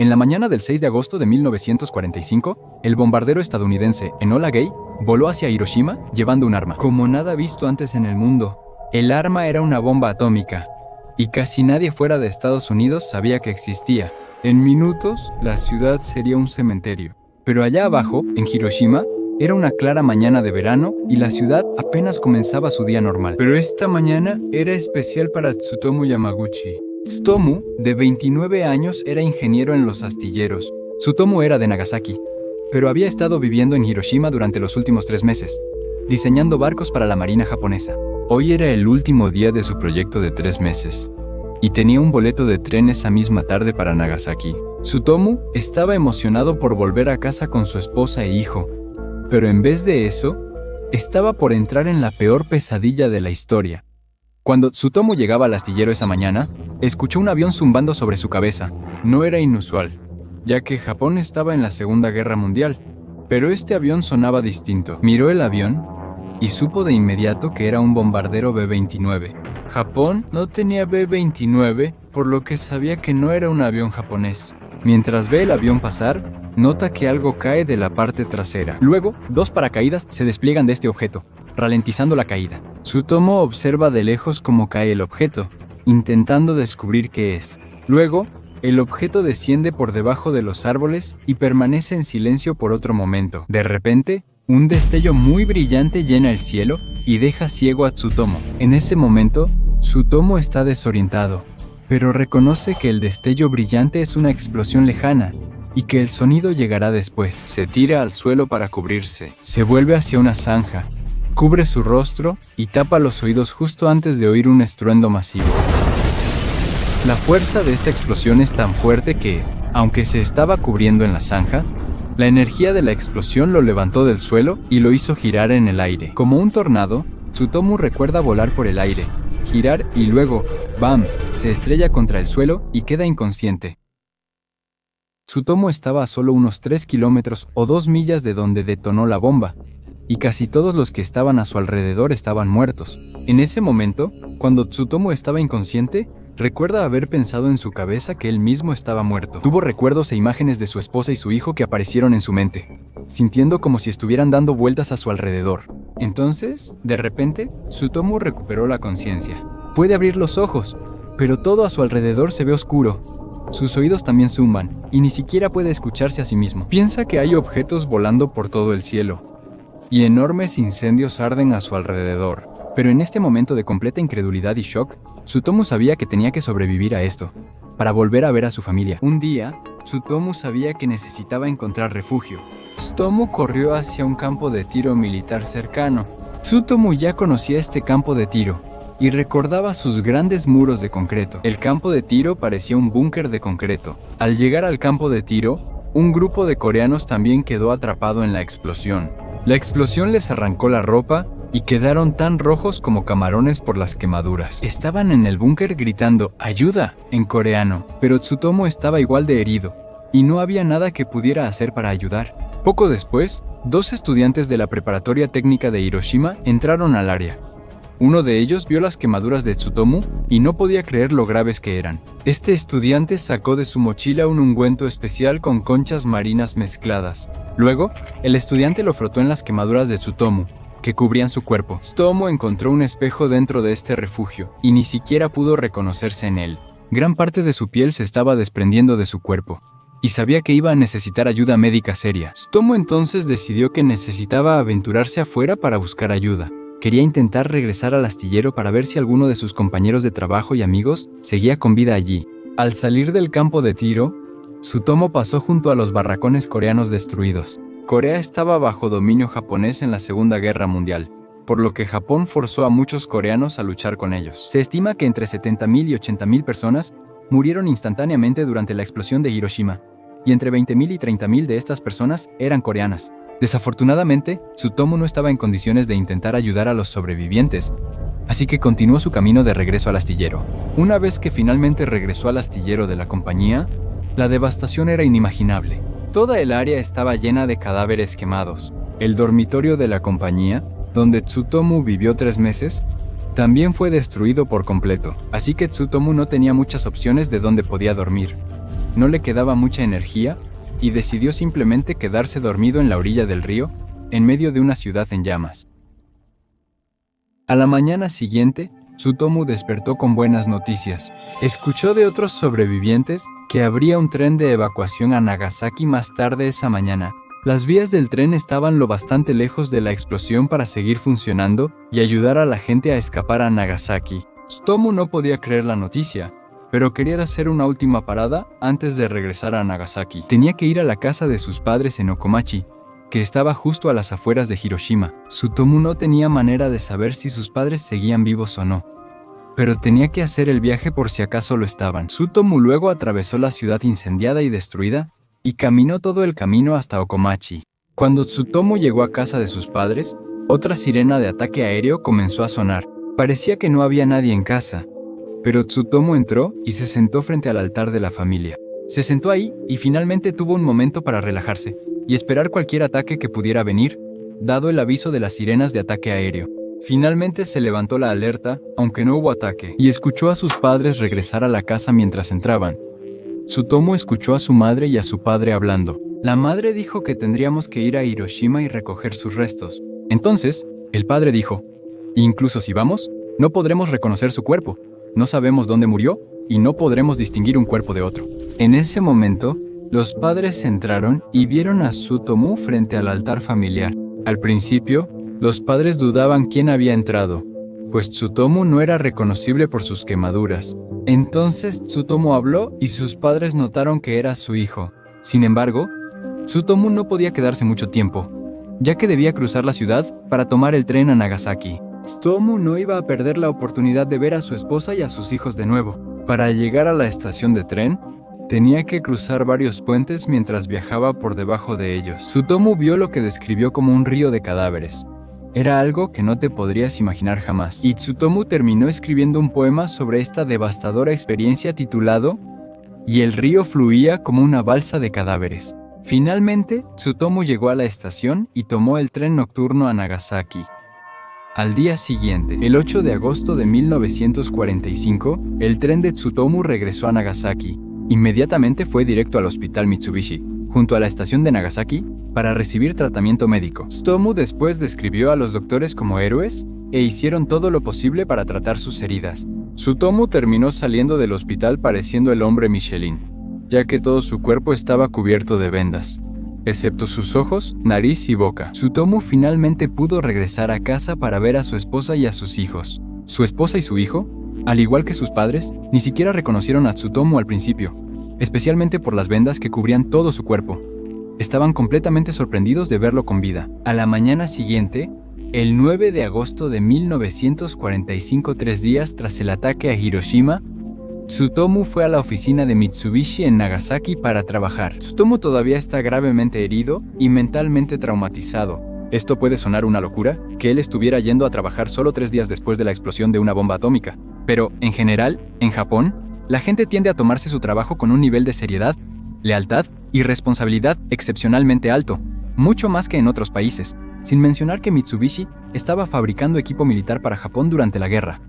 En la mañana del 6 de agosto de 1945, el bombardero estadounidense Enola Gay voló hacia Hiroshima llevando un arma. Como nada visto antes en el mundo, el arma era una bomba atómica, y casi nadie fuera de Estados Unidos sabía que existía. En minutos, la ciudad sería un cementerio. Pero allá abajo, en Hiroshima, era una clara mañana de verano y la ciudad apenas comenzaba su día normal. Pero esta mañana era especial para Tsutomu Yamaguchi. Tsutomu, de 29 años, era ingeniero en los astilleros. Tsutomu era de Nagasaki, pero había estado viviendo en Hiroshima durante los últimos 3 meses, diseñando barcos para la marina japonesa. Hoy era el último día de su proyecto de 3 meses, y tenía un boleto de tren esa misma tarde para Nagasaki. Tsutomu estaba emocionado por volver a casa con su esposa e hijo, pero en vez de eso, estaba por entrar en la peor pesadilla de la historia. Cuando Tsutomu llegaba al astillero esa mañana, escuchó un avión zumbando sobre su cabeza. No era inusual, ya que Japón estaba en la Segunda Guerra Mundial, pero este avión sonaba distinto. Miró el avión y supo de inmediato que era un bombardero B-29. Japón no tenía B-29, por lo que sabía que no era un avión japonés. Mientras ve el avión pasar, nota que algo cae de la parte trasera. Luego, 2 paracaídas se despliegan de este objeto, ralentizando la caída. Tsutomu observa de lejos cómo cae el objeto, intentando descubrir qué es. Luego, el objeto desciende por debajo de los árboles y permanece en silencio por otro momento. De repente, un destello muy brillante llena el cielo y deja ciego a Tsutomu. En ese momento, Tsutomu está desorientado, pero reconoce que el destello brillante es una explosión lejana y que el sonido llegará después. Se tira al suelo para cubrirse. Se vuelve hacia una zanja, cubre su rostro y tapa los oídos justo antes de oír un estruendo masivo. La fuerza de esta explosión es tan fuerte que, aunque se estaba cubriendo en la zanja, la energía de la explosión lo levantó del suelo y lo hizo girar en el aire. Como un tornado, Tsutomu recuerda volar por el aire, girar y luego, ¡bam!, se estrella contra el suelo y queda inconsciente. Tsutomu estaba a solo unos 3 kilómetros o 2 millas de donde detonó la bomba, y casi todos los que estaban a su alrededor estaban muertos. En ese momento, cuando Tsutomu estaba inconsciente, recuerda haber pensado en su cabeza que él mismo estaba muerto. Tuvo recuerdos e imágenes de su esposa y su hijo que aparecieron en su mente, sintiendo como si estuvieran dando vueltas a su alrededor. Entonces, de repente, Tsutomu recuperó la conciencia. Puede abrir los ojos, pero todo a su alrededor se ve oscuro. Sus oídos también zumban, y ni siquiera puede escucharse a sí mismo. Piensa que hay objetos volando por todo el cielo, y enormes incendios arden a su alrededor. Pero en este momento de completa incredulidad y shock, Tsutomu sabía que tenía que sobrevivir a esto, para volver a ver a su familia. Un día, Tsutomu sabía que necesitaba encontrar refugio. Tsutomu corrió hacia un campo de tiro militar cercano. Tsutomu ya conocía este campo de tiro, y recordaba sus grandes muros de concreto. El campo de tiro parecía un búnker de concreto. Al llegar al campo de tiro, un grupo de coreanos también quedó atrapado en la explosión. La explosión les arrancó la ropa y quedaron tan rojos como camarones por las quemaduras. Estaban en el búnker gritando ¡ayuda! En coreano, pero Tsutomu estaba igual de herido, y no había nada que pudiera hacer para ayudar. Poco después, 2 estudiantes de la preparatoria técnica de Hiroshima entraron al área. Uno de ellos vio las quemaduras de Tsutomu y no podía creer lo graves que eran. Este estudiante sacó de su mochila un ungüento especial con conchas marinas mezcladas. Luego, el estudiante lo frotó en las quemaduras de Tsutomu, que cubrían su cuerpo. Tsutomu encontró un espejo dentro de este refugio y ni siquiera pudo reconocerse en él. Gran parte de su piel se estaba desprendiendo de su cuerpo y sabía que iba a necesitar ayuda médica seria. Tsutomu entonces decidió que necesitaba aventurarse afuera para buscar ayuda. Quería intentar regresar al astillero para ver si alguno de sus compañeros de trabajo y amigos seguía con vida allí. Al salir del campo de tiro, Tsutomu pasó junto a los barracones coreanos destruidos. Corea estaba bajo dominio japonés en la Segunda Guerra Mundial, por lo que Japón forzó a muchos coreanos a luchar con ellos. Se estima que entre 70.000 y 80.000 personas murieron instantáneamente durante la explosión de Hiroshima, y entre 20.000 y 30.000 de estas personas eran coreanas. Desafortunadamente, Tsutomu no estaba en condiciones de intentar ayudar a los sobrevivientes, así que continuó su camino de regreso al astillero. Una vez que finalmente regresó al astillero de la compañía, la devastación era inimaginable. Toda el área estaba llena de cadáveres quemados. El dormitorio de la compañía, donde Tsutomu vivió 3 meses, también fue destruido por completo, así que Tsutomu no tenía muchas opciones de dónde podía dormir. no le quedaba mucha energía y decidió simplemente quedarse dormido en la orilla del río, en medio de una ciudad en llamas. A la mañana siguiente, Tsutomu despertó con buenas noticias. Escuchó de otros sobrevivientes que habría un tren de evacuación a Nagasaki más tarde esa mañana. Las vías del tren estaban lo bastante lejos de la explosión para seguir funcionando y ayudar a la gente a escapar a Nagasaki. Tsutomu no podía creer la noticia, pero quería hacer una última parada antes de regresar a Nagasaki. Tenía que ir a la casa de sus padres en Okomachi, que estaba justo a las afueras de Hiroshima. Tsutomu no tenía manera de saber si sus padres seguían vivos o no, pero tenía que hacer el viaje por si acaso lo estaban. Tsutomu luego atravesó la ciudad incendiada y destruida y caminó todo el camino hasta Okomachi. Cuando Tsutomu llegó a casa de sus padres, otra sirena de ataque aéreo comenzó a sonar. Parecía que no había nadie en casa, pero Tsutomu entró y se sentó frente al altar de la familia. Se sentó ahí y finalmente tuvo un momento para relajarse y esperar cualquier ataque que pudiera venir, dado el aviso de las sirenas de ataque aéreo. Finalmente se levantó la alerta, aunque no hubo ataque, y escuchó a sus padres regresar a la casa mientras entraban. Tsutomu escuchó a su madre y a su padre hablando. La madre dijo que tendríamos que ir a Hiroshima y recoger sus restos. Entonces, el padre dijo, incluso si vamos, no podremos reconocer su cuerpo. No sabemos dónde murió y no podremos distinguir un cuerpo de otro. En ese momento, los padres entraron y vieron a Tsutomu frente al altar familiar. Al principio, los padres dudaban quién había entrado, pues Tsutomu no era reconocible por sus quemaduras. Entonces Tsutomu habló y sus padres notaron que era su hijo. Sin embargo, Tsutomu no podía quedarse mucho tiempo, ya que debía cruzar la ciudad para tomar el tren a Nagasaki. Tsutomu no iba a perder la oportunidad de ver a su esposa y a sus hijos de nuevo. Para llegar a la estación de tren, tenía que cruzar varios puentes mientras viajaba por debajo de ellos. Tsutomu vio lo que describió como un río de cadáveres. Era algo que no te podrías imaginar jamás. Y Tsutomu terminó escribiendo un poema sobre esta devastadora experiencia titulado "Y el río fluía como una balsa de cadáveres". Finalmente, Tsutomu llegó a la estación y tomó el tren nocturno a Nagasaki. Al día siguiente, el 8 de agosto de 1945, el tren de Tsutomu regresó a Nagasaki. Inmediatamente fue directo al hospital Mitsubishi, junto a la estación de Nagasaki, para recibir tratamiento médico. Tsutomu después describió a los doctores como héroes e hicieron todo lo posible para tratar sus heridas. Tsutomu terminó saliendo del hospital pareciendo el hombre Michelin, ya que todo su cuerpo estaba cubierto de vendas, excepto sus ojos, nariz y boca. Tsutomu finalmente pudo regresar a casa para ver a su esposa y a sus hijos. Su esposa y su hijo, al igual que sus padres, ni siquiera reconocieron a Tsutomu al principio, especialmente por las vendas que cubrían todo su cuerpo. Estaban completamente sorprendidos de verlo con vida. A la mañana siguiente, el 9 de agosto de 1945, 3 días tras el ataque a Hiroshima, Tsutomu fue a la oficina de Mitsubishi en Nagasaki para trabajar. Tsutomu todavía está gravemente herido y mentalmente traumatizado. Esto puede sonar una locura, que él estuviera yendo a trabajar solo 3 días después de la explosión de una bomba atómica. Pero, en general, en Japón, la gente tiende a tomarse su trabajo con un nivel de seriedad, lealtad y responsabilidad excepcionalmente alto, mucho más que en otros países, sin mencionar que Mitsubishi estaba fabricando equipo militar para Japón durante la guerra.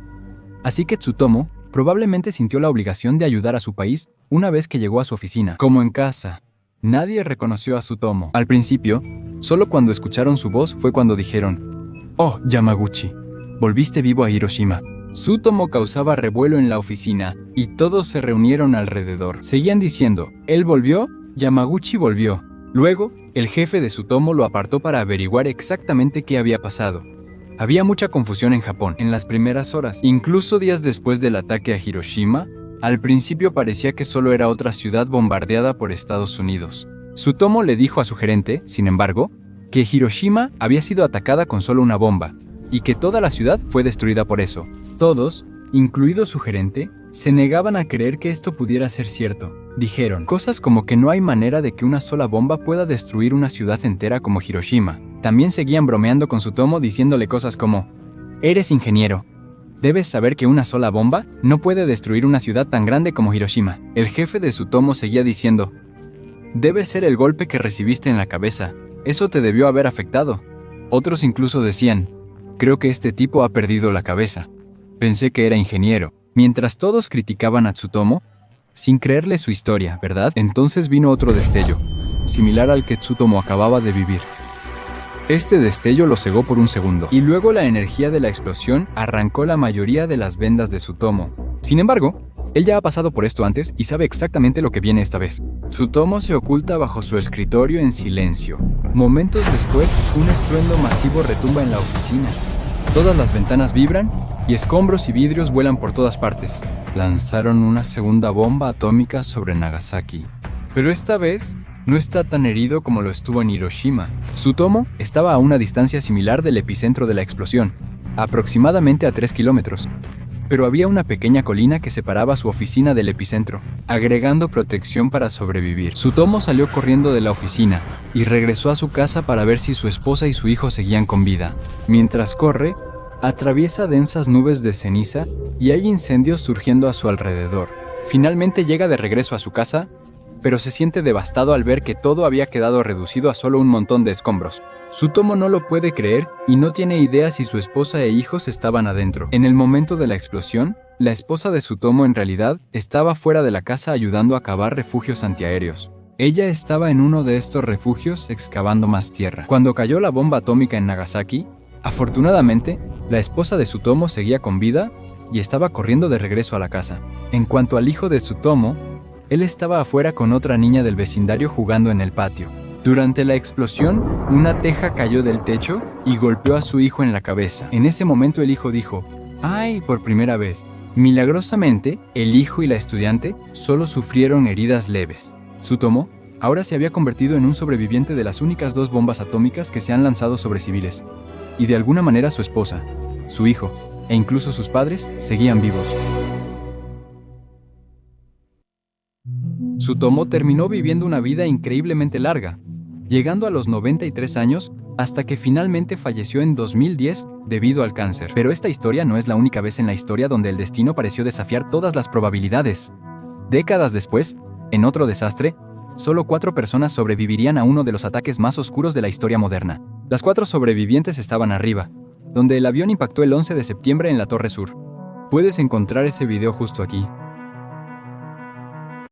Así que Tsutomu probablemente sintió la obligación de ayudar a su país una vez que llegó a su oficina. Como en casa, nadie reconoció a Tsutomu. Al principio, solo cuando escucharon su voz fue cuando dijeron: "Oh, Yamaguchi, volviste vivo a Hiroshima". Tsutomu causaba revuelo en la oficina y todos se reunieron alrededor. Seguían diciendo: "Él volvió, Yamaguchi volvió". Luego, el jefe de Tsutomu lo apartó para averiguar exactamente qué había pasado. Había mucha confusión en Japón en las primeras horas. Incluso días después del ataque a Hiroshima, al principio parecía que solo era otra ciudad bombardeada por Estados Unidos. Tsutomu le dijo a su gerente, sin embargo, que Hiroshima había sido atacada con solo una bomba y que toda la ciudad fue destruida por eso. Todos, incluido su gerente, se negaban a creer que esto pudiera ser cierto. Dijeron cosas como que no hay manera de que una sola bomba pueda destruir una ciudad entera como Hiroshima. También seguían bromeando con Tsutomu diciéndole cosas como: "Eres ingeniero. Debes saber que una sola bomba no puede destruir una ciudad tan grande como Hiroshima". El jefe de Tsutomu seguía diciendo: "Debe ser el golpe que recibiste en la cabeza. Eso te debió haber afectado". Otros incluso decían: "Creo que este tipo ha perdido la cabeza. Pensé que era ingeniero". Mientras todos criticaban a Tsutomu, sin creerle su historia, ¿verdad? Entonces vino otro destello, similar al que Tsutomu acababa de vivir. Este destello lo cegó por un segundo, y luego la energía de la explosión arrancó la mayoría de las vendas de Tsutomu. Sin embargo, él ya ha pasado por esto antes y sabe exactamente lo que viene esta vez. Tsutomu se oculta bajo su escritorio en silencio. Momentos después, un estruendo masivo retumba en la oficina. Todas las ventanas vibran y escombros y vidrios vuelan por todas partes. Lanzaron una segunda bomba atómica sobre Nagasaki. Pero esta vez no está tan herido como lo estuvo en Hiroshima. Tsutomu estaba a una distancia similar del epicentro de la explosión, aproximadamente a 3 kilómetros. Pero había una pequeña colina que separaba su oficina del epicentro, agregando protección para sobrevivir. Tsutomu salió corriendo de la oficina y regresó a su casa para ver si su esposa y su hijo seguían con vida. Mientras corre, atraviesa densas nubes de ceniza y hay incendios surgiendo a su alrededor. Finalmente llega de regreso a su casa, pero se siente devastado al ver que todo había quedado reducido a solo un montón de escombros. Tsutomu no lo puede creer y no tiene idea si su esposa e hijos estaban adentro. En el momento de la explosión, la esposa de Tsutomu en realidad estaba fuera de la casa ayudando a cavar refugios antiaéreos. Ella estaba en uno de estos refugios excavando más tierra. Cuando cayó la bomba atómica en Nagasaki, afortunadamente, la esposa de Tsutomu seguía con vida y estaba corriendo de regreso a la casa. En cuanto al hijo de Tsutomu, él estaba afuera con otra niña del vecindario jugando en el patio. Durante la explosión, una teja cayó del techo y golpeó a su hijo en la cabeza. En ese momento el hijo dijo, ¡ay!, por primera vez. Milagrosamente, el hijo y la estudiante solo sufrieron heridas leves. Tsutomu ahora se había convertido en un sobreviviente de las únicas 2 bombas atómicas que se han lanzado sobre civiles. Y de alguna manera su esposa, su hijo e incluso sus padres seguían vivos. Tsutomu terminó viviendo una vida increíblemente larga, llegando a los 93 años hasta que finalmente falleció en 2010 debido al cáncer. Pero esta historia no es la única vez en la historia donde el destino pareció desafiar todas las probabilidades. Décadas después, en otro desastre, solo 4 personas sobrevivirían a uno de los ataques más oscuros de la historia moderna. Las 4 sobrevivientes estaban arriba, donde el avión impactó el 11 de septiembre en la Torre Sur. Puedes encontrar ese video justo aquí.